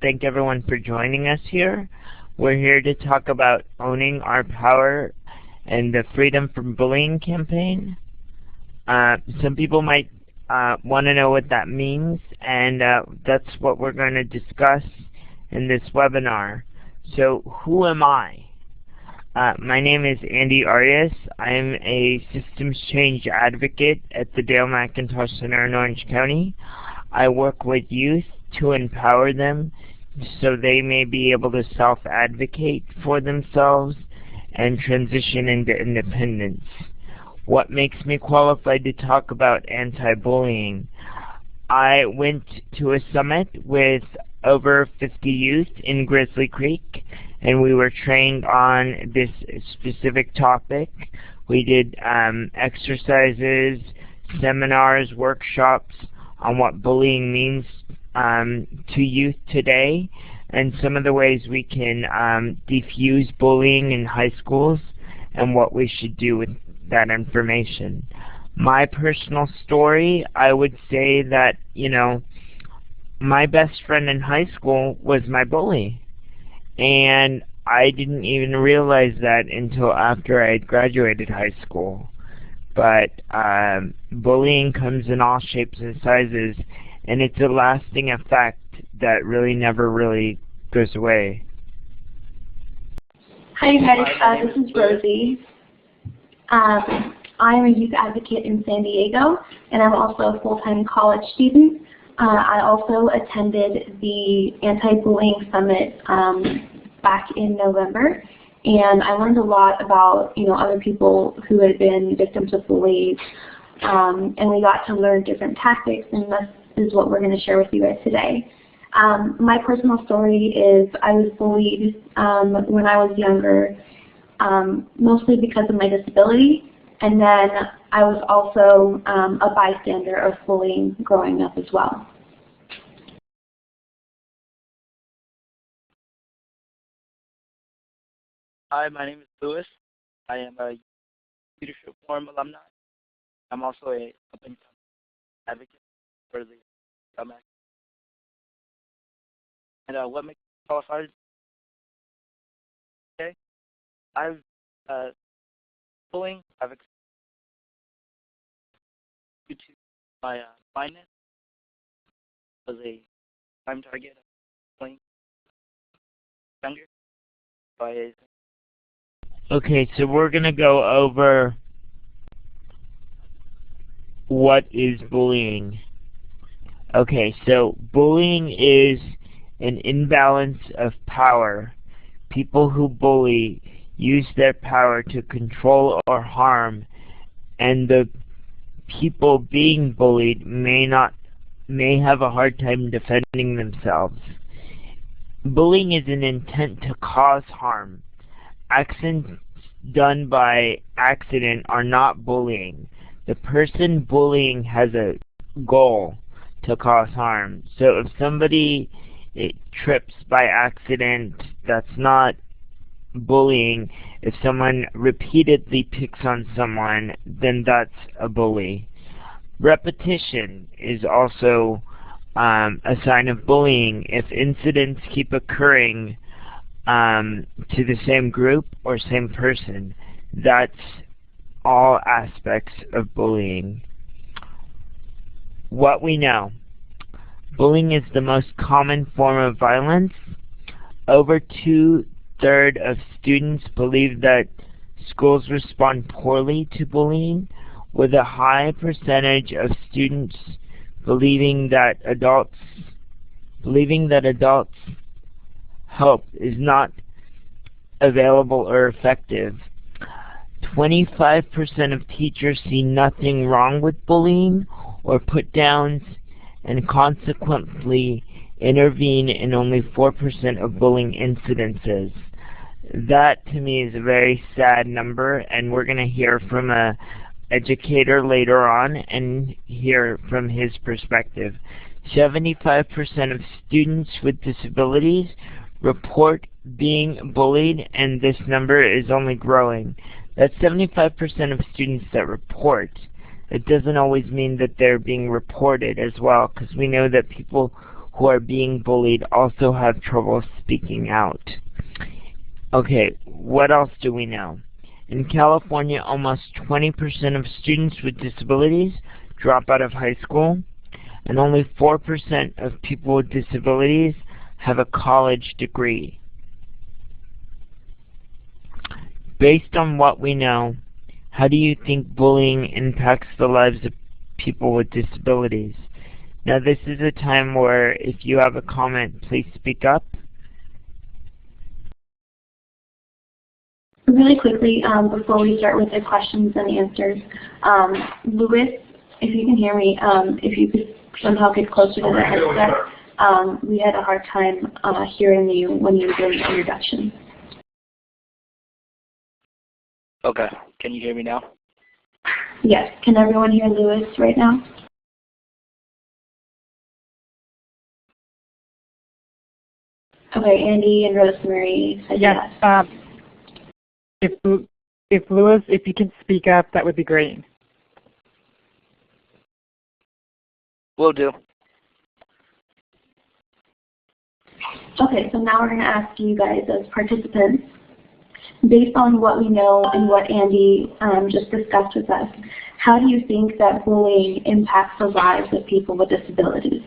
thank everyone for joining us here. We're here to talk about owning our power and the Freedom from Bullying campaign. Some people might want to know what that means, and that's what we're going to discuss in this webinar. So, who am I? My name is Andy Arias. I'm a systems change advocate at the Dale McIntosh Center in Orange County. I work with youth to empower them so they may be able to self-advocate for themselves and transition into independence. What makes me qualified to talk about anti-bullying? I went to a summit with over 50 youth in Grizzly Creek, and we were trained on this specific topic. We did exercises, seminars, workshops on what bullying means to youth today, and some of the ways we can defuse bullying in high schools and what we should do with that information. My personal story, I would say that, my best friend in high school was my bully. And I didn't even realize that until after I had graduated high school. But bullying comes in all shapes and sizes, and it's a lasting effect that really never really goes away. Hi guys, this is Rosie. I'm a youth advocate in San Diego, and I'm also a full-time college student. I also attended the Anti-Bullying Summit back in November, and I learned a lot about other people who had been victims of bullies, and we got to learn different tactics, and this is what we're going to share with you guys today. My personal story is I was bullied when I was younger, mostly because of my disability, and then I was also a bystander of bullying growing up as well. Hi, my name is Louis. I am a Leadership Forum alumni. I'm also a up-and-coming advocate for the LMAC. And what makes me qualified? Okay, I've bullying. I've experienced due to my blindness as a prime target of bullying younger. So Okay, so we're going to go over what is bullying. Okay, so bullying is an imbalance of power. People who bully use their power to control or harm, and the people being bullied may have a hard time defending themselves. Bullying is an intent to cause harm. Actions done by accident are not bullying. The person bullying has a goal to cause harm. So if somebody trips by accident, that's not bullying. If someone repeatedly picks on someone, then that's a bully. Repetition is also a sign of bullying. If incidents keep occurring to the same group or same person, that's all aspects of bullying. What we know. Bullying is the most common form of violence. Over 2/3 of students believe that schools respond poorly to bullying, with a high percentage of students believing that adults help is not available or effective. 25% of teachers see nothing wrong with bullying or put downs, and consequently intervene in only 4% of bullying incidences. That to me is a very sad number, and we're going to hear from a educator later on and hear from his perspective. 75% of students with disabilities report being bullied, and this number is only growing. That's 75% of students that report. It doesn't always mean that they're being reported as well, because we know that people who are being bullied also have trouble speaking out. Okay, what else do we know? In California, almost 20% of students with disabilities drop out of high school, and only 4% of people with disabilities have a college degree. Based on what we know, how do you think bullying impacts the lives of people with disabilities? Now, this is a time where if you have a comment, please speak up. Really quickly, before we start with the questions and answers, Louis, if you can hear me, if you could somehow get closer to the headset. We had a hard time hearing you when you were doing the introduction. Okay. Can you hear me now? Yes. Can everyone hear Louis right now? Okay, Andy and Rosemary said yes. If Louis, if you can speak up, that would be great. Will do. Okay, so now we're going to ask you guys as participants, based on what we know and what Andy just discussed with us, how do you think that bullying impacts the lives of people with disabilities?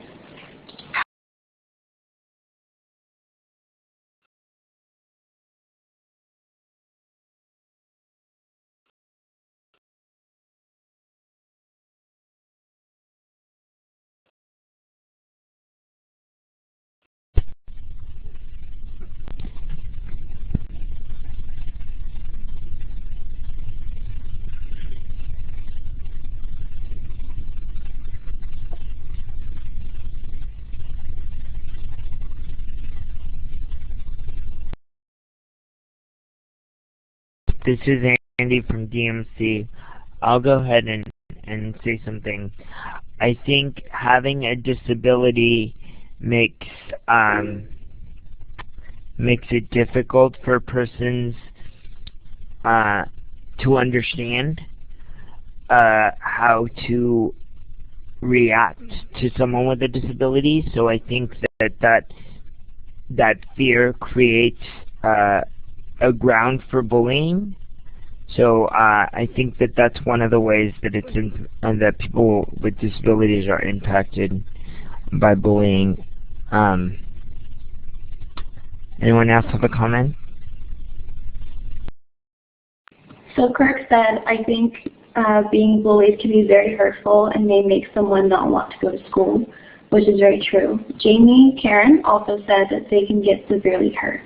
This is Andy from DMC. I'll go ahead and say something. I think having a disability makes it difficult for persons to understand how to react to someone with a disability. So I think that fear creates a ground for bullying. So I think that's one of the ways that that people with disabilities are impacted by bullying. Anyone else have a comment? So Kirk said, I think being bullied can be very hurtful and may make someone not want to go to school, which is very true. Jamie Karen also said that they can get severely hurt.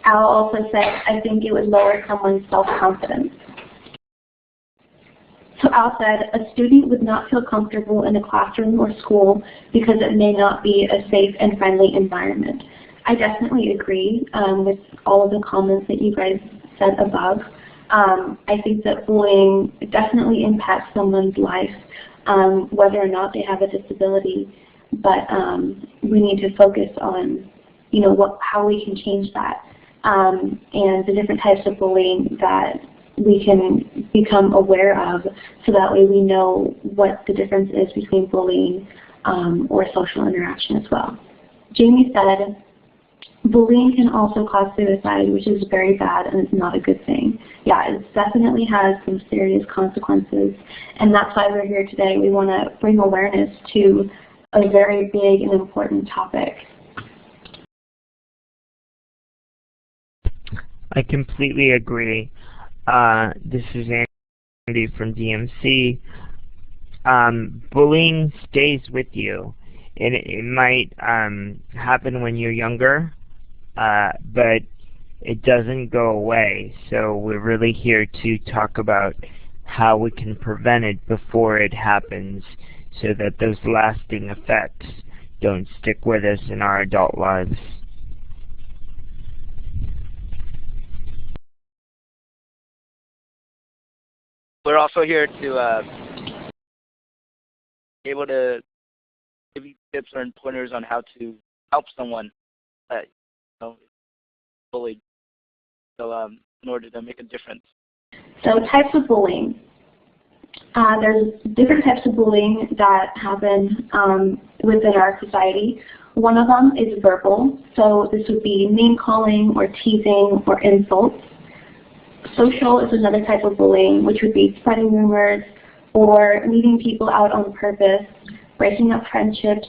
Al also said, I think it would lower someone's self-confidence. So Al said, a student would not feel comfortable in a classroom or school because it may not be a safe and friendly environment. I definitely agree with all of the comments that you guys said above. I think that bullying definitely impacts someone's life, whether or not they have a disability, but we need to focus on, how we can change that. And the different types of bullying that we can become aware of, so that way we know what the difference is between bullying or social interaction as well. Jamie said, bullying can also cause suicide, which is very bad and it's not a good thing. Yeah, it definitely has some serious consequences, and that's why we're here today. We want to bring awareness to a very big and important topic. I completely agree. This is Andy from DMC. Bullying stays with you, and it might happen when you're younger, but it doesn't go away. So we're really here to talk about how we can prevent it before it happens, so that those lasting effects don't stick with us in our adult lives. We're also here to be able to give you tips or pointers on how to help someone that is bullied, so in order to make a difference. So types of bullying. There's different types of bullying that happen within our society. One of them is verbal, so this would be name-calling or teasing or insults. Social is another type of bullying, which would be spreading rumors or leaving people out on purpose, breaking up friendships,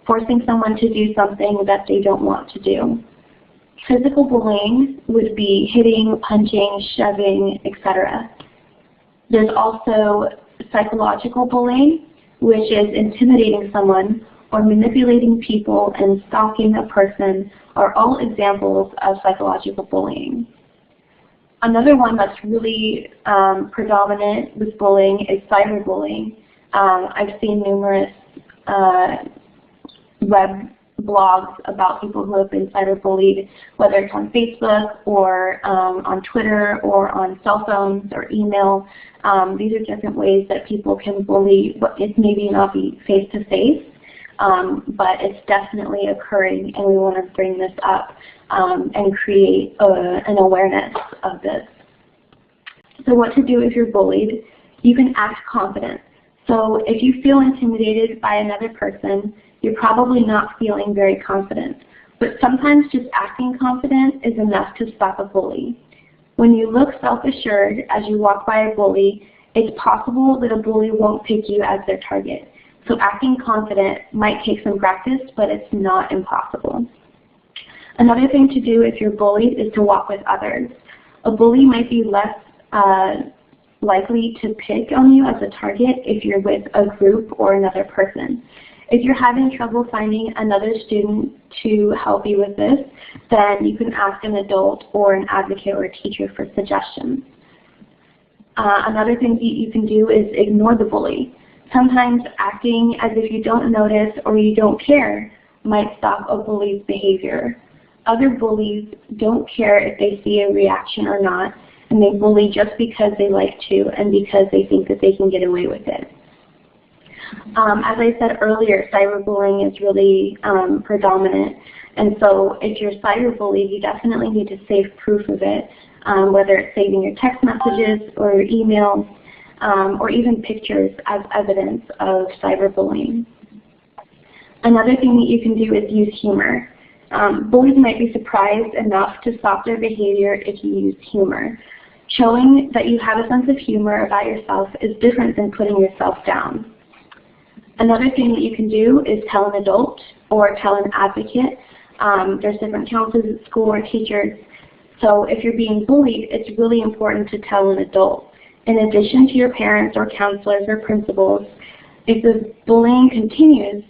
forcing someone to do something that they don't want to do. Physical bullying would be hitting, punching, shoving, etc. There's also psychological bullying, which is intimidating someone or manipulating people and stalking a person are all examples of psychological bullying. Another one that's really predominant with bullying is cyberbullying. I've seen numerous web blogs about people who have been cyberbullied, whether it's on Facebook or on Twitter or on cell phones or email. These are different ways that people can bully. It maybe not be face-to-face, but it's definitely occurring, and we want to bring this up and create an awareness of this. So what to do if you're bullied? You can act confident. So if you feel intimidated by another person, you're probably not feeling very confident. But sometimes just acting confident is enough to stop a bully. When you look self-assured as you walk by a bully, it's possible that a bully won't pick you as their target. So acting confident might take some practice, but it's not impossible. Another thing to do if you're bullied is to walk with others. A bully might be less likely to pick on you as a target if you're with a group or another person. If you're having trouble finding another student to help you with this, then you can ask an adult or an advocate or a teacher for suggestions. Another thing that you can do is ignore the bully. Sometimes acting as if you don't notice or you don't care might stop a bully's behavior. Other bullies don't care if they see a reaction or not, and they bully just because they like to and because they think that they can get away with it. As I said earlier, cyberbullying is really predominant, and so if you're cyberbullied, you definitely need to save proof of it, whether it's saving your text messages or your emails, or even pictures as evidence of cyberbullying. Another thing that you can do is use humor. Bullies might be surprised enough to stop their behavior if you use humor. Showing that you have a sense of humor about yourself is different than putting yourself down. Another thing that you can do is tell an adult or tell an advocate. There's different counselors at school or teachers. So if you're being bullied, it's really important to tell an adult. In addition to your parents or counselors or principals, if the bullying continues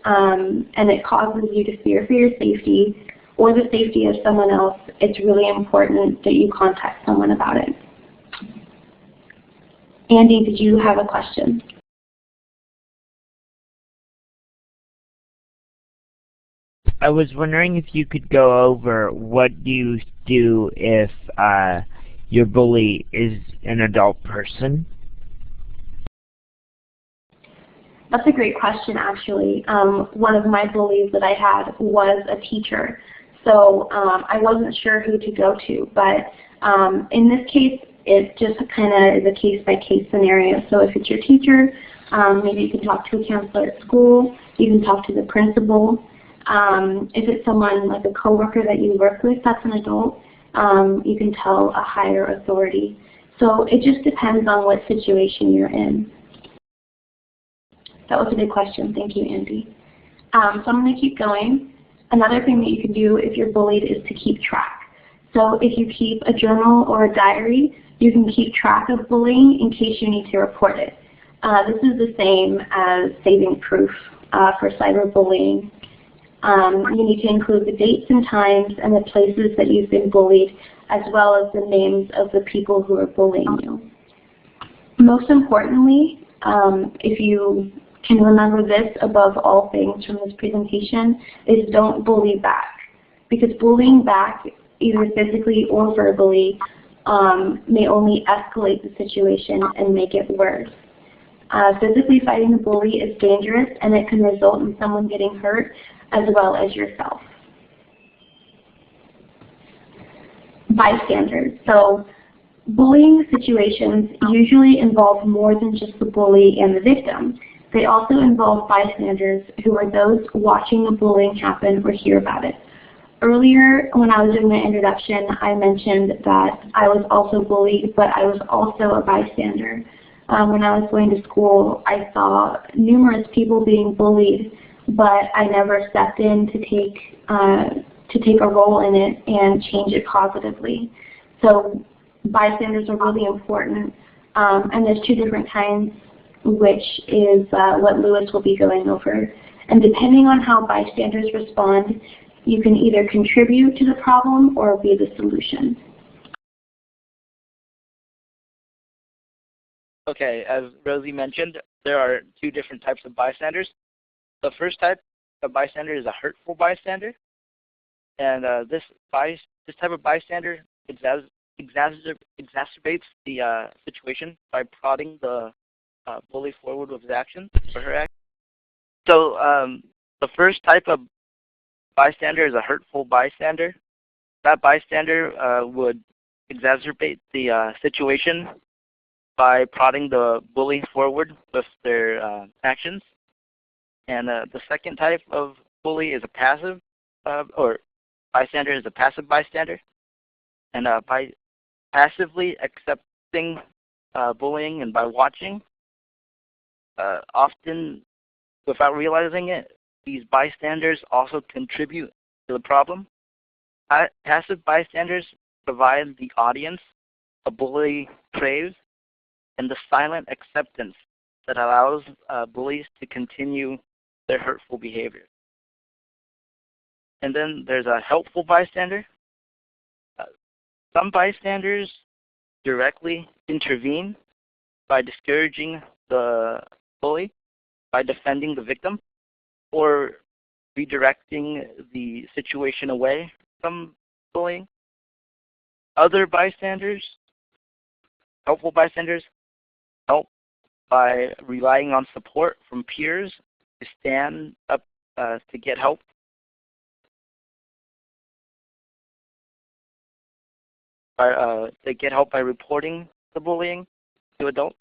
and it causes you to fear for your safety or the safety of someone else, it's really important that you contact someone about it. Andy, did you have a question? I was wondering if you could go over what you do if your bully is an adult person. That's a great question, actually. One of my bullies that I had was a teacher, so I wasn't sure who to go to. But in this case, it just kind of is a case-by-case scenario. So if it's your teacher, maybe you can talk to a counselor at school. You can talk to the principal. If it's someone like a coworker that you work with that's an adult, you can tell a higher authority. So it just depends on what situation you're in. That was a good question. Thank you, Andy. So I'm going to keep going. Another thing that you can do if you're bullied is to keep track. So if you keep a journal or a diary, you can keep track of bullying in case you need to report it. This is the same as saving proof for cyberbullying. You need to include the dates and times and the places that you've been bullied, as well as the names of the people who are bullying you. Most importantly, if you can remember this above all things from this presentation, is don't bully back. Because bullying back, either physically or verbally, may only escalate the situation and make it worse. Physically fighting a bully is dangerous, and it can result in someone getting hurt as well as yourself. Bystanders. So Bullying situations usually involve more than just the bully and the victim. They also involve bystanders who are those watching the bullying happen or hear about it. Earlier, when I was doing my introduction, I mentioned that I was also bullied, but I was also a bystander. When I was going to school, I saw numerous people being bullied, but I never stepped in to take a role in it and change it positively. So bystanders are really important, and there's two different kinds, which is what Louis will be going over. And depending on how bystanders respond, you can either contribute to the problem or be the solution. Okay, as Rosie mentioned, there are two different types of bystanders. The first type of bystander is a hurtful bystander, and this type of bystander exacerbates the situation by prodding the bully forward with his actions or her actions. So the first type of bystander is a hurtful bystander. That bystander would exacerbate the situation by prodding the bully forward with their actions. And the second type of bully is a passive, or bystander is a passive bystander. And by passively accepting bullying and by watching, often without realizing it, these bystanders also contribute to the problem. Passive bystanders provide the audience a bully craves and the silent acceptance that allows bullies to continue their hurtful behavior. And then there's a helpful bystander. Some bystanders directly intervene by discouraging the bully, by defending the victim, or redirecting the situation away from bullying. Other bystanders, helpful bystanders, help by relying on support from peers to stand up to get help. They get help by reporting the bullying to adults.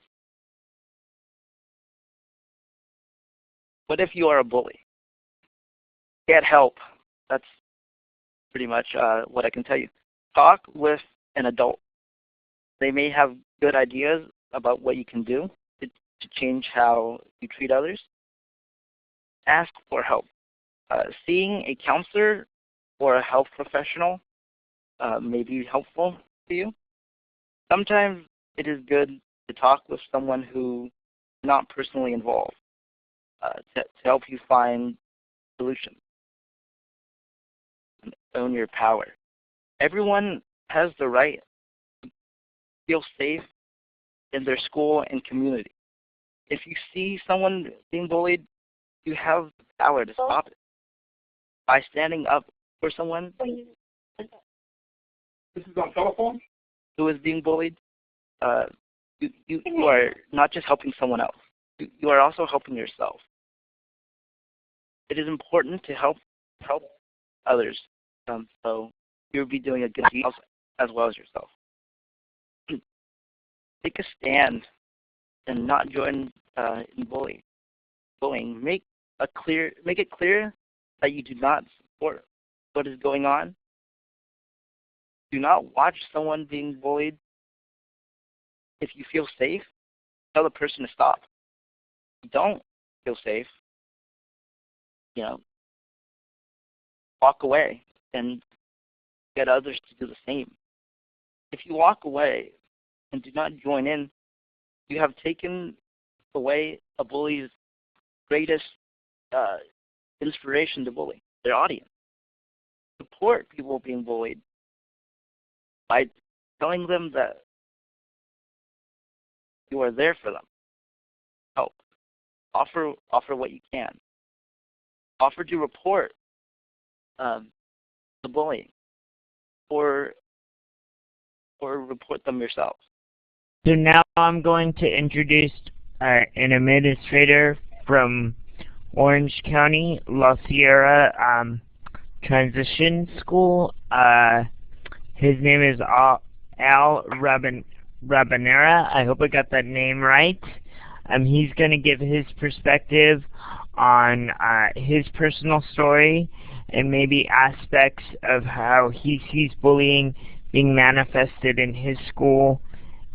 What if you are a bully? Get help. That's pretty much what I can tell you. Talk with an adult. They may have good ideas about what you can do to change how you treat others. Ask for help. Seeing a counselor or a health professional may be helpful to you. Sometimes it is good to talk with someone who is not personally involved to help you find solutions and own your power. Everyone has the right to feel safe in their school and community. If you see someone being bullied, you have the power to stop it by standing up for someone. This is on telephone? Who is being bullied. You are not just helping someone else. You are also helping yourself. It is important to help others, so you'll be doing a good deed as well as yourself. Take a stand and not join in bullying. Make it clear that you do not support what is going on. Do not watch someone being bullied. If you feel safe, tell the person to stop. If you don't feel safe, walk away and get others to do the same. If you walk away and do not join in, you have taken away a bully's greatest inspiration to bully, their audience. Support people being bullied by telling them that you are there for them. Help. Offer what you can. Offer to report the bullying, or report them yourself. So now I'm going to introduce an administrator from Orange County, La Sierra Transition School. His name is Al Rabanera. I hope I got that name right. He's going to give his perspective on his personal story and maybe aspects of how he sees bullying being manifested in his school,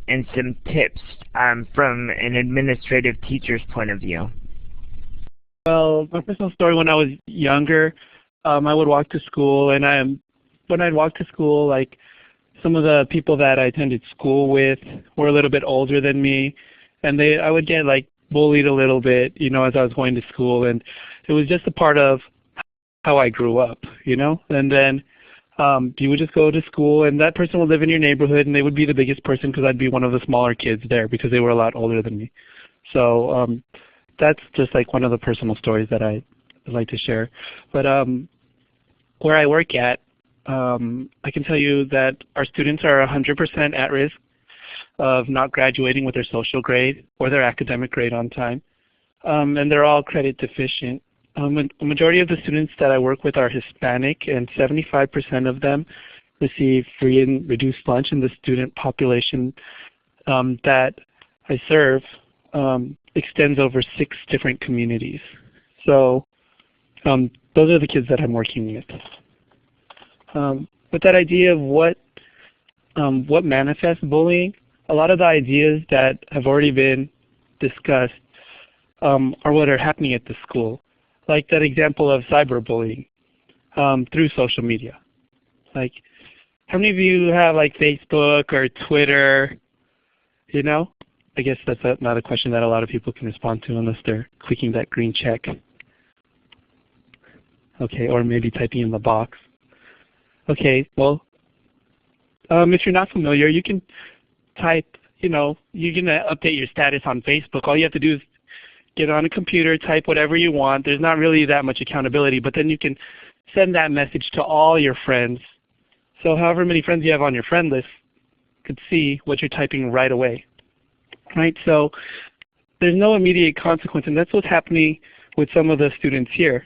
and some tips from an administrative teacher's point of view. Well, my personal story, when I was younger, I would walk to school, and when I'd walk to school, like, some of the people that I attended school with were a little bit older than me, and I would get like bullied a little bit, you know, as I was going to school, and it was just a part of how I grew up, you know. And then you would just go to school, and that person would live in your neighborhood, and they would be the biggest person because I'd be one of the smaller kids there because they were a lot older than me. So that's just like one of the personal stories that I'd like to share. But where I work at, I can tell you that our students are 100% at risk of not graduating with their social grade or their academic grade on time, and they're all credit deficient. A majority of the students that I work with are Hispanic, and 75% of them receive free and reduced lunch in the student population that I serve extends over 6 different communities. So those are the kids that I'm working with. With that idea of what manifests bullying, a lot of the ideas that have already been discussed are what are happening at the school. Like that example of cyberbullying through social media. Like, how many of you have like Facebook or Twitter? You know, I guess that's not a question that a lot of people can respond to unless they're clicking that green check. Okay, or maybe typing in the box. Okay, well, if you're not familiar, you can type, you know, you're going to update your status on Facebook. All you have to do is get on a computer, type whatever you want. There's not really that much accountability, but then you can send that message to all your friends. So however many friends you have on your friend list could see what you're typing right away. Right? So there's no immediate consequence, and that's what's happening with some of the students here.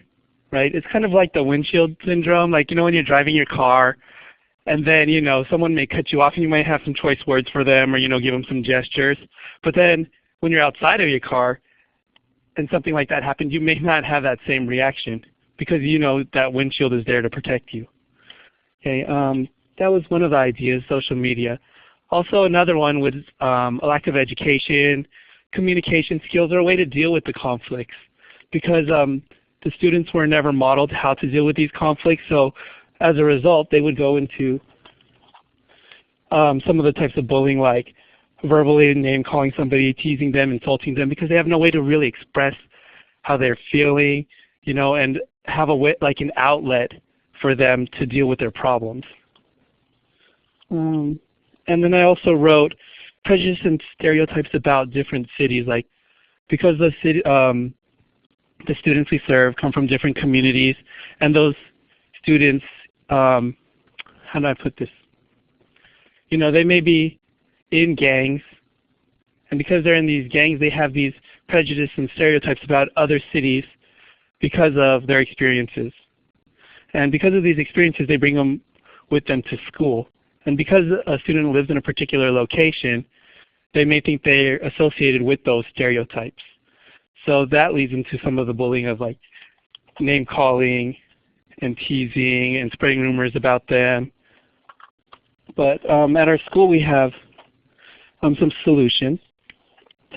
Right? It's kind of like the windshield syndrome, like, you know, when you're driving your car and then, you know, someone may cut you off and you might have some choice words for them or, you know, give them some gestures. But then when you're outside of your car and something like that happens, you may not have that same reaction because you know that windshield is there to protect you. Okay, that was one of the ideas, social media. Also another one was a lack of education, communication skills, or a way to deal with the conflicts because the students were never modeled how to deal with these conflicts. So as a result, they would go into some of the types of bullying, like verbally name calling somebody, teasing them, insulting them, because they have no way to really express how they're feeling, you know, and have a way, like an outlet for them to deal with their problems. And then I also wrote prejudice and stereotypes about different cities, like because the students we serve come from different communities, and those students, how do I put this? You know, they may be in gangs, and because they're in these gangs, they have these prejudice and stereotypes about other cities because of their experiences. And because of these experiences, they bring them with them to school. And because a student lives in a particular location, they may think they're associated with those stereotypes. So that leads into some of the bullying of like name calling and teasing and spreading rumors about them. But at our school we have some solutions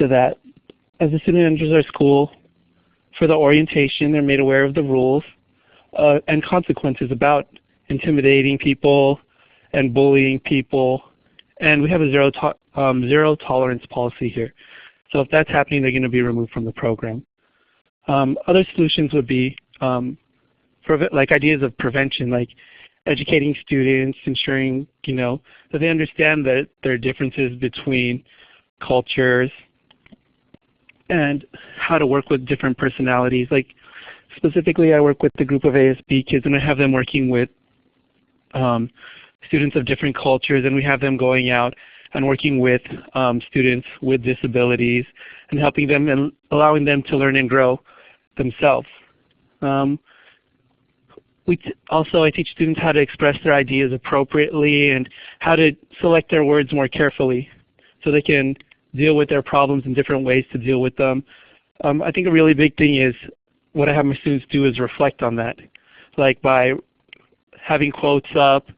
to that. As a student enters our school, for the orientation, they're made aware of the rules and consequences about intimidating people and bullying people. And we have a zero tolerance policy here. So if that's happening, they're going to be removed from the program. Other solutions would be like ideas of prevention, like educating students, ensuring, you know, that they understand that there are differences between cultures and how to work with different personalities. Like specifically, I work with the group of ASB kids, and I have them working with students of different cultures, and we have them going out and working with students with disabilities and helping them and allowing them to learn and grow themselves. I teach students how to express their ideas appropriately and how to select their words more carefully. so they can deal with their problems in different ways to deal with them. I think a really big thing is what I have my students do is reflect on that, like by having quotes up,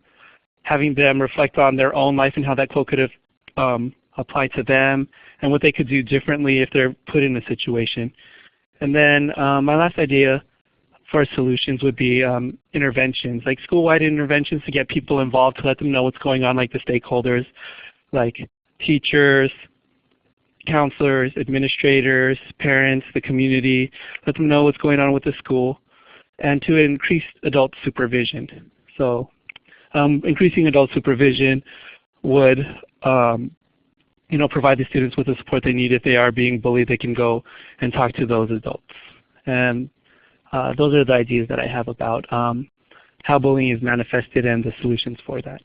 having them reflect on their own life and how that quote could have applied to them and what they could do differently if they're put in a situation. And then my last idea for solutions would be interventions, like school-wide interventions to get people involved, to let them know what's going on, like the stakeholders, like teachers, counselors, administrators, parents, the community, let them know what's going on with the school, and to increase adult supervision. So increasing adult supervision would provide the students with the support they need. If they are being bullied, they can go and talk to those adults. And those are the ideas that I have about how bullying is manifested and the solutions for that.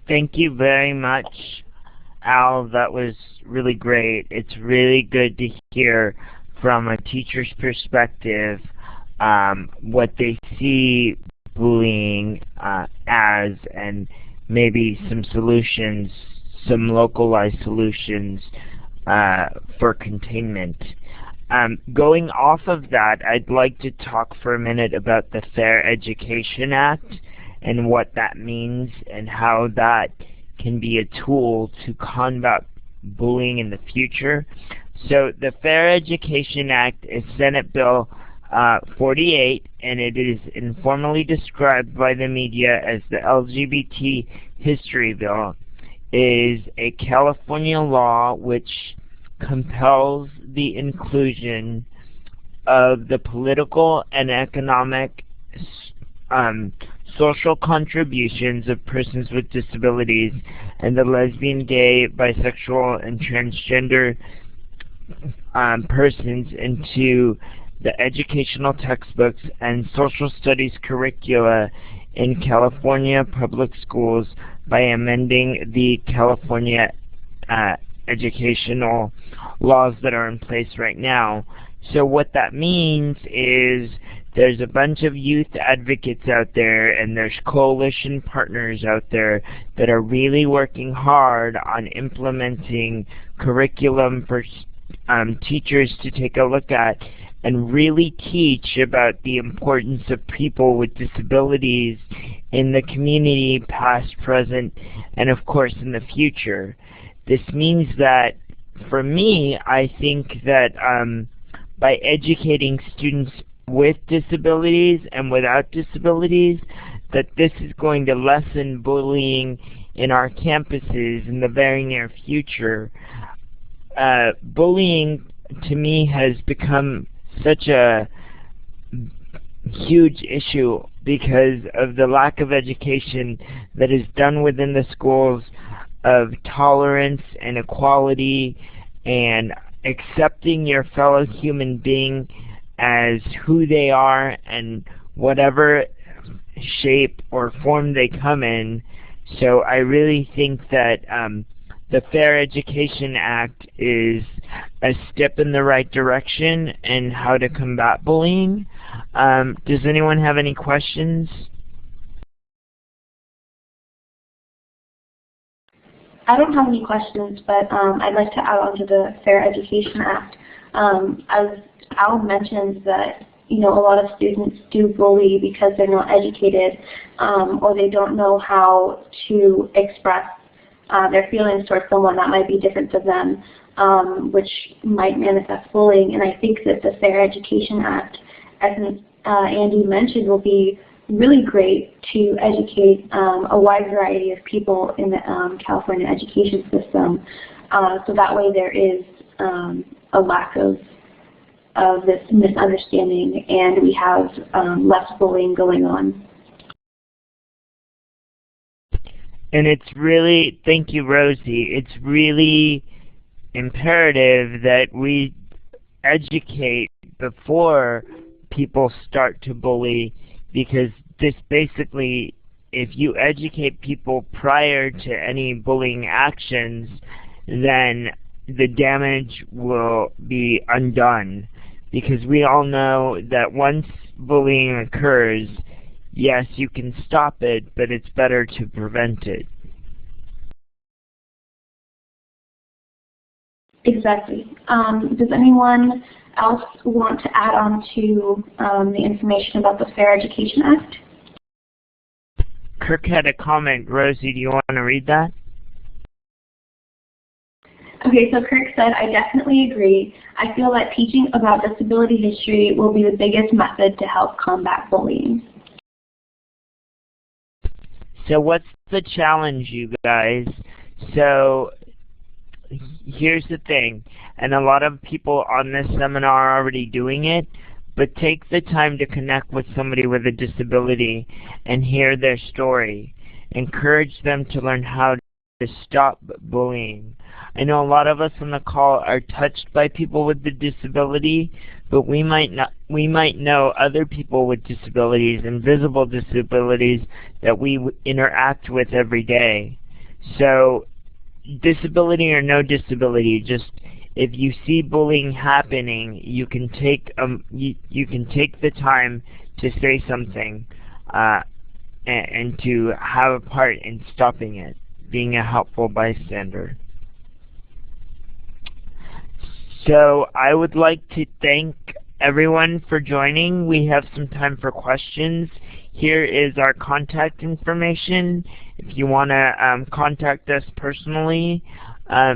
Thank you very much, Al. That was really great. It's really good to hear from a teacher's perspective what they see bullying as, and maybe some solutions, some localized solutions for containment. Going off of that, I'd like to talk for a minute about the Fair Education Act and what that means and how that can be a tool to combat bullying in the future. So the Fair Education Act is Senate Bill 48, and it is informally described by the media as the LGBT History Bill. It is a California law which compels the inclusion of the political and economic social contributions of persons with disabilities and the lesbian, gay, bisexual, and transgender persons into the educational textbooks and social studies curricula in California public schools by amending the California educational laws that are in place right now. So what that means is there's a bunch of youth advocates out there, and there's coalition partners out there that are really working hard on implementing curriculum for teachers to take a look at and really teach about the importance of people with disabilities in the community, past, present, and of course in the future. This means that, for me, I think that by educating students with disabilities and without disabilities, that this is going to lessen bullying in our campuses in the very near future. Bullying, to me, has become such a huge issue because of the lack of education that is done within the schools of tolerance and equality and accepting your fellow human being as who they are and whatever shape or form they come in. So I really think that the Fair Education Act is a step in the right direction in how to combat bullying. Does anyone have any questions? I don't have any questions, but I'd like to add on to the Fair Education Act. As Al mentioned, that a lot of students do bully because they're not educated or they don't know how to express their feelings towards someone that might be different to them, which might manifest bullying. And I think that the Fair Education Act, as Andy mentioned, will be really great to educate a wide variety of people in the California education system, so that way there is a lack of this misunderstanding and we have less bullying going on. And it's really, thank you, Rosie, it's really imperative that we educate before people start to bully, because this basically, if you educate people prior to any bullying actions, then the damage will be undone. Because we all know that once bullying occurs, yes, you can stop it, but it's better to prevent it. Exactly. Does anyone else want to add on to the information about the Fair Education Act? Kirk had a comment. Rosie, do you want to read that? Okay, so Kirk said, I definitely agree. I feel that teaching about disability history will be the biggest method to help combat bullying. So what's the challenge, you guys? So here's the thing, and a lot of people on this seminar are already doing it, but take the time to connect with somebody with a disability and hear their story. Encourage them to learn how to stop bullying. I know a lot of us on the call are touched by people with the disability, but we might know other people with disabilities, invisible disabilities, that we interact with every day. So disability or no disability, just if you see bullying happening, you can take you can take the time to say something and to have a part in stopping it, being a helpful bystander. So I would like to thank everyone for joining. We have some time for questions. Here is our contact information. If you want to contact us personally,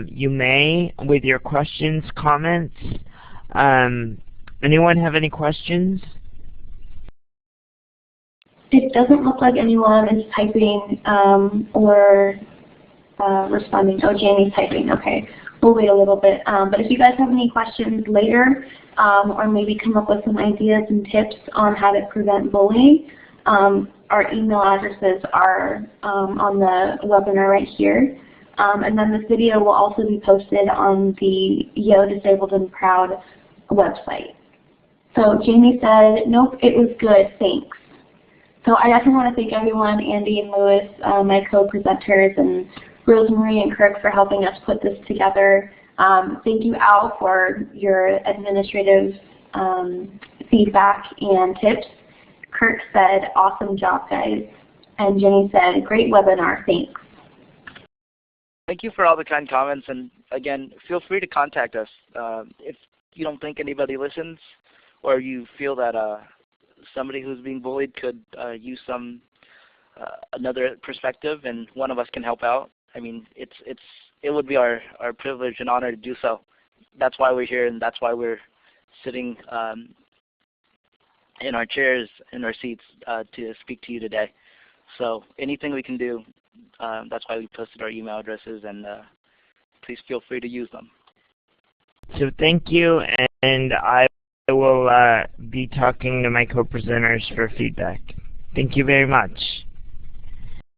you may with your questions, comments. Anyone have any questions? It doesn't look like anyone is typing or responding. Oh, Jamie's typing. Okay. We'll wait a little bit. But if you guys have any questions later, or maybe come up with some ideas and tips on how to prevent bullying, our email addresses are on the webinar right here. And then this video will also be posted on the Yo Disabled and Proud website. So Jamie said, nope, it was good, thanks. So I definitely want to thank everyone, Andy and Louis, my co-presenters, and Rosemary and Kirk for helping us put this together. Thank you, Al, for your administrative feedback and tips. Kirk said, awesome job, guys. And Jenny said, great webinar, thanks. Thank you for all the kind comments. And again, feel free to contact us. If you don't think anybody listens, or you feel that somebody who's being bullied could use some another perspective, and one of us can help out, I mean, it would be our privilege and honor to do so. That's why we're here, and that's why we're sitting in our chairs, in our seats, to speak to you today. So anything we can do, that's why we posted our email addresses, and please feel free to use them. So thank you, and I will be talking to my co-presenters for feedback. Thank you very much.